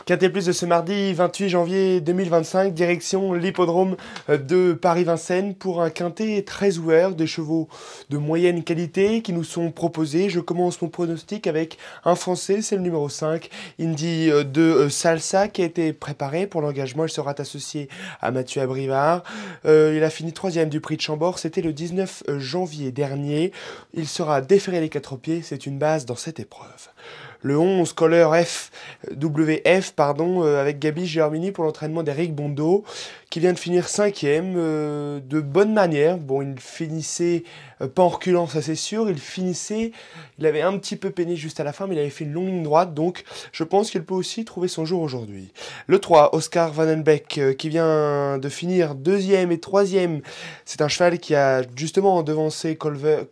Quintet Plus de ce mardi 28 janvier 2025, direction l'hippodrome de Paris-Vincennes pour un quintet très ouvert, des chevaux de moyenne qualité qui nous sont proposés. Je commence mon pronostic avec un Français, c'est le numéro 5, Indy de Salsa, qui a été préparé pour l'engagement. Il sera associé à Mathieu Abrivard. Il a fini 3e du prix de Chambord, c'était le 19 janvier dernier. Il sera déféré les 4 pieds, c'est une base dans cette épreuve. Le 11, Color WF, avec Gabi Germini pour l'entraînement d'Eric Bondo, qui vient de finir 5e, de bonne manière. Bon, il finissait pas en reculant, ça c'est sûr, il avait un petit peu peiné juste à la fin, mais il avait fait une longue ligne droite, donc je pense qu'il peut aussi trouver son jour aujourd'hui. Le 3, Oscar Vandenbeck, qui vient de finir 2e et 3e, c'est un cheval qui a justement devancé Colbert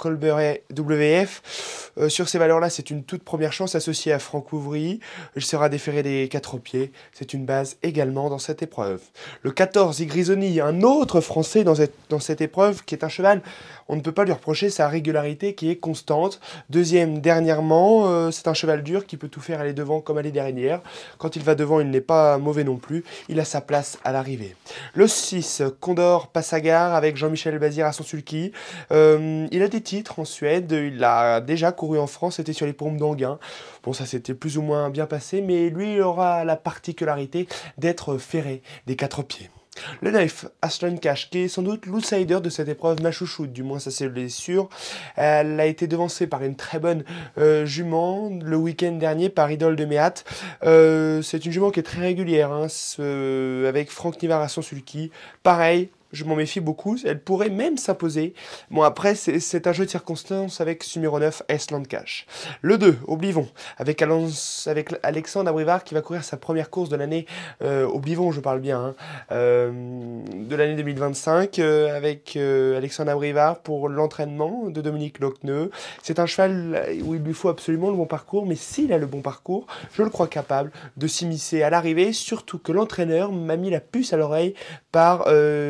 WF. Sur ces valeurs-là, c'est une toute première chance associée à Franck Ouvry. Il sera déféré des 4 pieds. C'est une base également dans cette épreuve. Le 14, Igrisoni, un autre Français dans cette épreuve, qui est un cheval, on ne peut pas lui reprocher sa régularité qui est constante. 2e dernièrement, c'est un cheval dur qui peut tout faire aller devant comme aller derrière. Quand il va devant, il n'est pas mauvais non plus. Il a sa place à l'arrivée. Le 6, Condor Passagar avec Jean-Michel Bazir à son sulky. Il a des titres en Suède, il a déjà couru en France, c'était sur les pompes d'Anguin. Bon, ça s'était plus ou moins bien passé, mais lui, il aura la particularité d'être ferré des 4 pieds. Le 9, Aslan Cash, qui est sans doute l'outsider de cette épreuve, ma chouchoute, du moins ça c'est sûr. Elle a été devancée par une très bonne jument le week-end dernier par Idole de Méat. C'est une jument qui est très régulière, avec Franck Nivard à son sulky. Pareil, je m'en méfie beaucoup, elle pourrait même s'imposer. Bon, après, c'est un jeu de circonstances avec ce numéro 9, Aslan Cash. Le 2, Oblivon, avec Alexandre Abrivard qui va courir sa première course de l'année, Oblivon, je parle bien, de l'année 2025, avec Alexandre Abrivard pour l'entraînement de Dominique Lochneux. C'est un cheval où il lui faut absolument le bon parcours, mais s'il a le bon parcours, je le crois capable de s'immiscer à l'arrivée, surtout que l'entraîneur m'a mis la puce à l'oreille par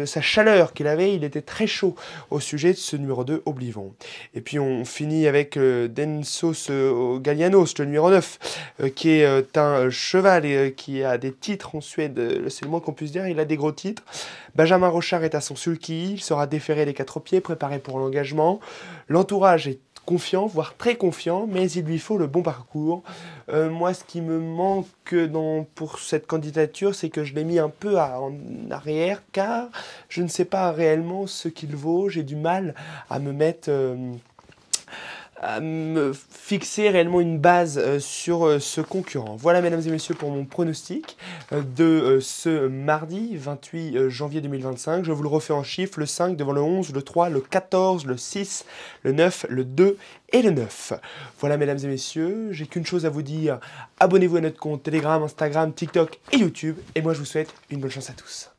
sa chaleur qu'il avait. Il était très chaud au sujet de ce numéro 2, Oblivon. Et puis on finit avec Densos Gallianos, le numéro 9, qui est un cheval qui a des titres en Suède, c'est le moins qu'on puisse dire, il a des gros titres. Benjamin Rochard est à son sulky, il sera déféré les 4 pieds, préparé pour l'engagement. L'entourage est confiant, voire très confiant, mais il lui faut le bon parcours. Moi, ce qui me manque pour cette candidature, c'est que je l'ai mis un peu en arrière, car je ne sais pas réellement ce qu'il vaut. J'ai du mal à me fixer réellement une base sur ce concurrent. Voilà, mesdames et messieurs, pour mon pronostic de ce mardi 28 janvier 2025. Je vous le refais en chiffres, le 5 devant le 11, le 3, le 14, le 6, le 9, le 2 et le 9. Voilà, mesdames et messieurs, j'ai qu'une chose à vous dire. Abonnez-vous à notre compte Telegram, Instagram, TikTok et YouTube. Et moi, je vous souhaite une bonne chance à tous.